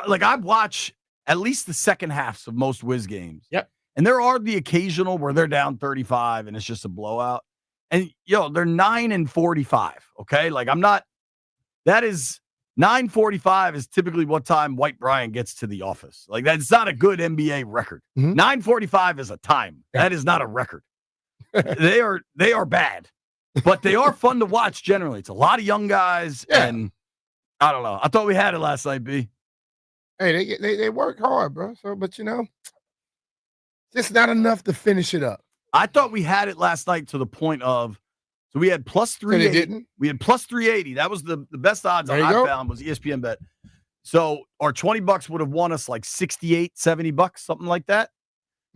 like I watch at least the second halves of most Wiz games. Yep. And there are the occasional where they're down 35 and it's just a blowout. And they're 9-45. Okay. Like that is 9:45 is typically what time White Brian gets to the office. Like that's not a good NBA record. 9:45 is a time. That is not a record. They are bad, but they are fun to watch generally. It's a lot of young guys, and I don't know. I thought we had it last night, B. Hey, they work hard, bro. So, but just not enough to finish it up. I thought we had it last night to the point of. So we had plus 380. We had plus 380. That was the best odds I found was ESPN bet. So our $20 would have won us like 68, $70, something like that.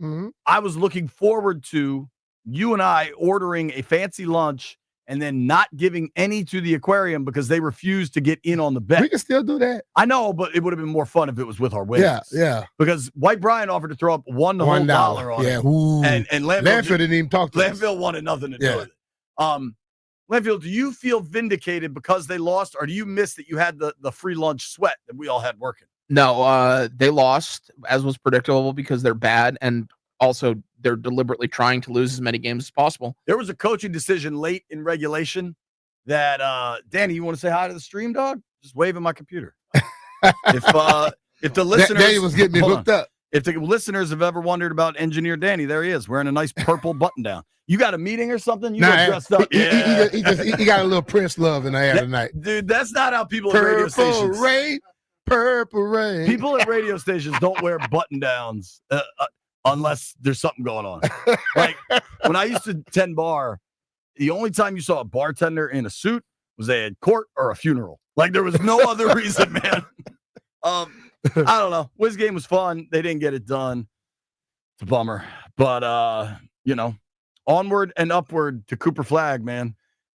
Mm-hmm. I was looking forward to you and I ordering a fancy lunch and then not giving any to the aquarium because they refused to get in on the bet. We can still do that. I know, but it would have been more fun if it was with our winnings. Yeah. Because White Brian offered to throw up $1 on it. Ooh. And Landfill didn't even talk to us. Landfill wanted nothing to do with it. Landfill, do you feel vindicated because they lost, or do you miss that you had the free lunch sweat that we all had working? No, they lost, as was predictable, because they're bad, and also they're deliberately trying to lose as many games as possible. There was a coaching decision late in regulation that, Danny, you want to say hi to the stream, dog? Just wave at my computer. If the listeners... Danny was getting me hooked up. If the listeners have ever wondered about Engineer Danny, there he is, wearing a nice purple button-down. You got a meeting or something? You got dressed up. He got a little Prince love in the air tonight. Dude, that's not how people at radio stations... Purple rain. People at radio stations don't wear button-downs unless there's something going on. Like, when I used to tend bar, the only time you saw a bartender in a suit was they had court or a funeral. Like, there was no other reason, man. I don't know. Wiz game was fun. They didn't get it done. It's a bummer. But, onward and upward to Cooper Flag, man.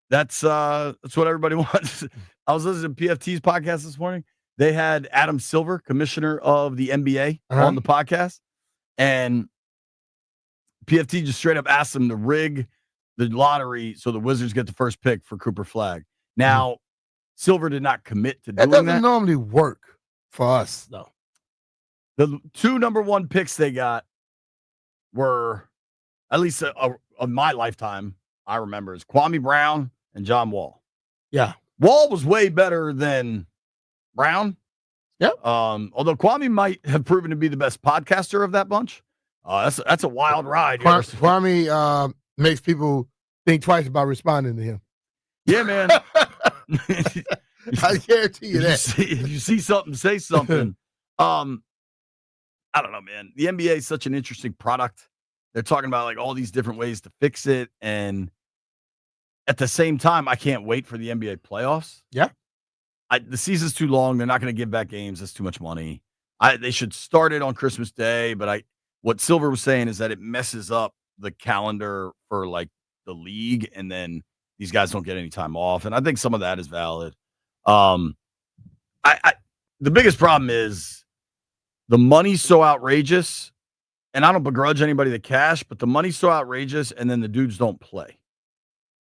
That's what everybody wants. I was listening to PFT's podcast this morning. They had Adam Silver, commissioner of the NBA, on the podcast. And PFT just straight up asked them to rig the lottery so the Wizards get the first pick for Cooper Flag. Now, Silver did not commit to doing that. That doesn't normally work for us, though. The two number one picks they got were, at least of my lifetime, I remember, is Kwame Brown and John Wall. Yeah. Wall was way better than Brown. Yep. Although Kwame might have proven to be the best podcaster of that bunch. That's a wild ride. Kwame makes people think twice about responding to him. Yeah, man. I guarantee you that. If you see something, say something. I don't know, man. The NBA is such an interesting product. They're talking about like all these different ways to fix it. And at the same time, I can't wait for the NBA playoffs. Yeah. The season's too long. They're not going to give back games. That's too much money. They should start it on Christmas Day. But what Silver was saying is that it messes up the calendar for like the league. And then these guys don't get any time off. And I think some of that is valid. The biggest problem is the money's so outrageous. And I don't begrudge anybody the cash, but the money's so outrageous. And then the dudes don't play.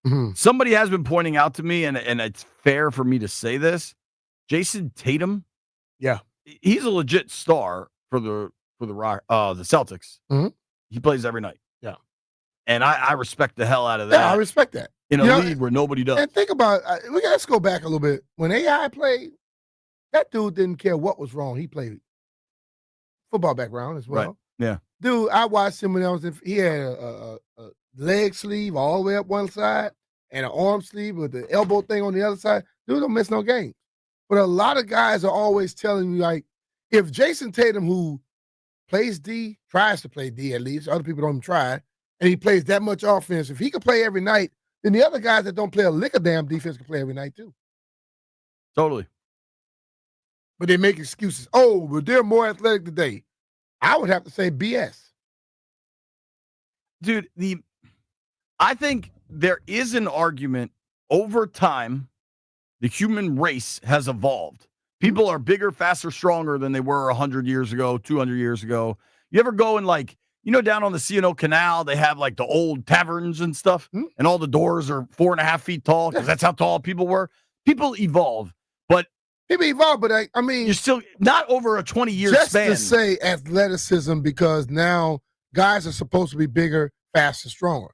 Mm-hmm. Somebody has been pointing out to me, and it's fair for me to say this, Jason Tatum. Yeah. He's a legit star for the Celtics. Mm-hmm. He plays every night. Yeah. And I respect the hell out of that. Yeah, I respect that. In a league where nobody does. And think about, let's go back a little bit. When AI played, that dude didn't care what was wrong. He played football background as well. Right. Yeah. Dude, I watched him when he had a leg sleeve all the way up one side and an arm sleeve with the elbow thing on the other side. Dude don't miss no games. But a lot of guys are always telling me, like, if Jason Tatum, who plays D, tries to play D at least, other people don't even try, and he plays that much offense, if he could play every night, then the other guys that don't play a lick of damn defense can play every night too. Totally. But they make excuses. Oh, but they're more athletic today. I would have to say BS. Dude, I think there is an argument over time. The human race has evolved. People are bigger, faster, stronger than they were 100 years ago, 200 years ago. You ever go and down on the C&O Canal, they have like the old taverns and stuff, and all the doors are 4.5 feet tall because that's how tall people were. People evolve. But He may evolve, but I mean, You're still not over a 20-year just span. to say athleticism because now guys are supposed to be bigger, faster, stronger.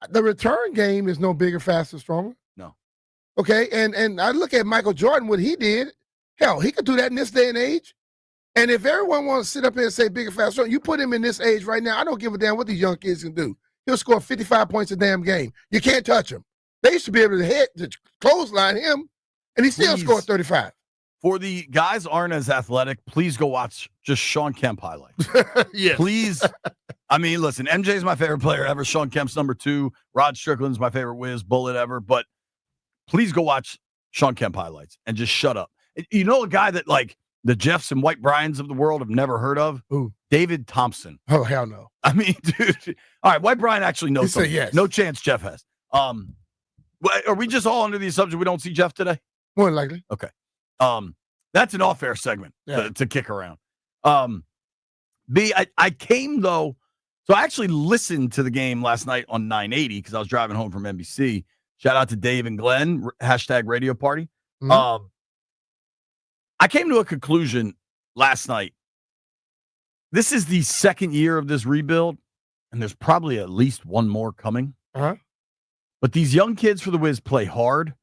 The return game is no bigger, faster, stronger. No. Okay, and I look at Michael Jordan, what he did. Hell, he could do that in this day and age. And if everyone wants to sit up here and say bigger, faster, stronger, you put him in this age right now, I don't give a damn what these young kids can do. He'll score 55 points a damn game. You can't touch him. They used to be able to clothesline him, and he still scored 35. For the guys aren't as athletic, please go watch just Sean Kemp highlights. Yes. Please. I mean, listen, MJ's my favorite player ever. Sean Kemp's number 2. Rod Strickland's my favorite whiz bullet ever. But please go watch Sean Kemp highlights and just shut up. You know a guy that, like, the Jeffs and White Bryans of the world have never heard of? Who? David Thompson. Oh, hell no. I mean, dude. All right, White Bryan actually knows He something. said yes. No chance Jeff has. Are we just all under the assumption we don't see Jeff today? More than likely. Okay. That's an off-air segment to kick around. B, I came, though, so I actually listened to the game last night on 980 because I was driving home from NBC. Shout out to Dave and Glenn, hashtag radio party. Mm-hmm. I came to a conclusion last night. This is the second year of this rebuild, and there's probably at least one more coming. Uh-huh. But these young kids for the Wiz play hard.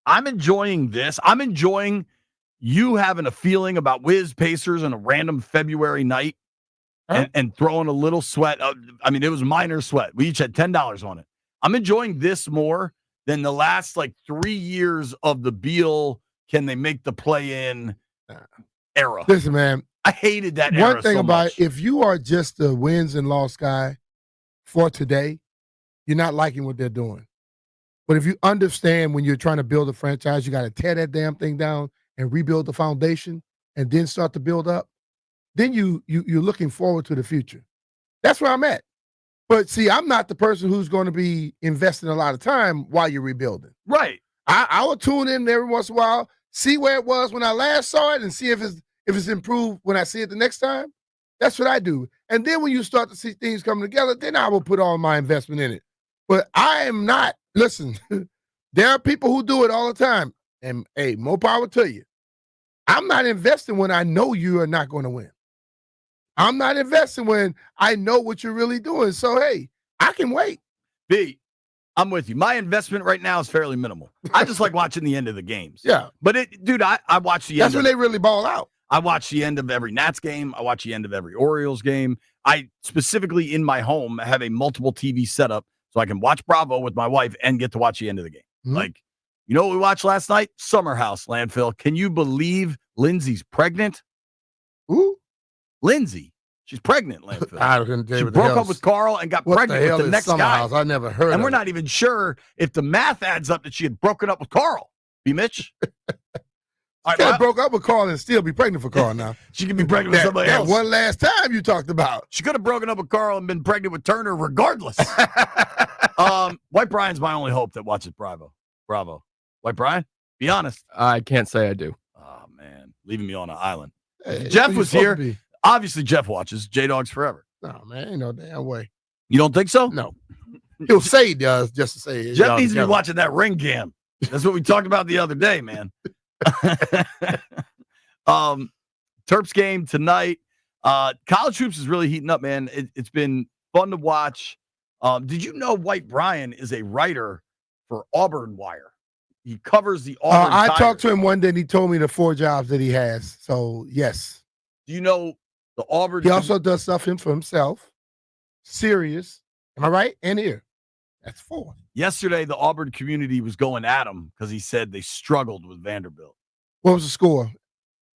I'm enjoying this. I'm enjoying you having a feeling about Wiz Pacers on a random February night and throwing a little sweat. I mean, it was minor sweat. We each had $10 on it. I'm enjoying this more than the last, 3 years of the Beal, can they make the play-in era. Listen, man. I hated that era One thing so about much. it, if you are just the wins and loss guy for today, you're not liking what they're doing. But if you understand when you're trying to build a franchise, you got to tear that damn thing down and rebuild the foundation and then start to build up, then you're looking forward to the future. That's where I'm at. But see, I'm not the person who's going to be investing a lot of time while you're rebuilding. Right. I will tune in every once in a while, see where it was when I last saw it and see if it's improved when I see it the next time. That's what I do. And then when you start to see things coming together, then I will put all my investment in it. But I am not, listen, there are people who do it all the time. And, hey, more power to you. I'm not investing when I know you are not going to win. I'm not investing when I know what you're really doing. So, hey, I can wait. B, I'm with you. My investment right now is fairly minimal. I just like watching the end of the games. Yeah. But, I watch the end. That's when they really ball out. I watch the end of every Nats game. I watch the end of every Orioles game. I specifically in my home have a multiple TV setup so I can watch Bravo with my wife and get to watch the end of the game. Mm-hmm. You know what we watched last night? Summer House, Landfill. Can you believe Lindsay's pregnant? Who? Lindsay. She's pregnant, Landfill. I couldn't tell you she what the broke hell up with Carl and got what pregnant the hell with the is next Summer guy. House? I never heard and of we're it. not even sure if the math adds up that she had broken up with Carl. BMitch? All right, broke up with Carl and still be pregnant for Carl now. She could be pregnant with somebody else. One last time you talked about. She could have broken up with Carl and been pregnant with Turner regardless. White Brian's my only hope that watches Bravo. White Brian, be honest. I can't say I do. Oh, man. Leaving me on an island. Hey, Jeff was here. Obviously, Jeff watches J-Dogs Forever. No, man, ain't no damn way. You don't think so? No. He'll say he does just to say it. Jeff needs to be watching that ring cam. That's what we talked about the other day, man. Terps game tonight. College hoops is really heating up, man. It's been fun to watch. Did you know White Brian is a writer for Auburn Wire? He covers the Auburn I Tigers. talked to him one day and he told me the 4 jobs that he has. So, yes. Do you know the Auburn? He also does stuff for himself. Serious. Am I right? And here. That's 4. Yesterday, the Auburn community was going at him because he said they struggled with Vanderbilt. What was the score?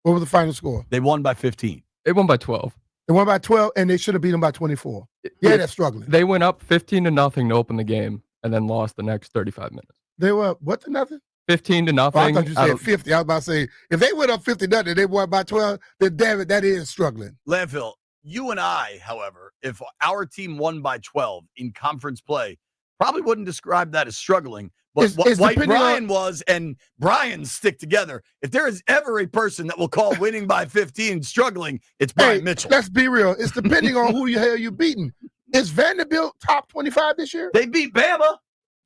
What was the final score? They won by 15. They won by 12. They won by 12, and they should have beat them by 24. Yeah, they're struggling. They went up 15-0 to open the game and then lost the next 35 minutes. They were what to nothing? 15-0. Oh, I thought you said 50. I was about to say, if they went up 50-0, they won by 12, then damn it, that is struggling. Landfill, you and I, however, if our team won by 12 in conference play, probably wouldn't describe that as struggling. But what White Brian was and Brian stick together. If there is ever a person that will call winning by 15 struggling, it's Brian Mitchell. Let's be real. It's depending on who the hell you beating. Is Vanderbilt top 25 this year? They beat Bama.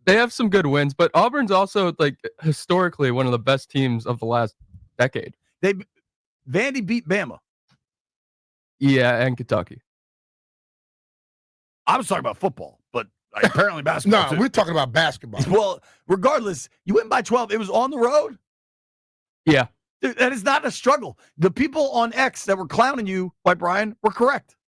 They have some good wins, but Auburn's also like historically one of the best teams of the last decade. Vandy beat Bama. Yeah, and Kentucky. I was talking about football, but apparently basketball. No, too. we're talking about basketball. Well, regardless, you win by 12. It was on the road. Yeah. Dude, that is not a struggle. The people on X that were clowning you, White Brian, were correct.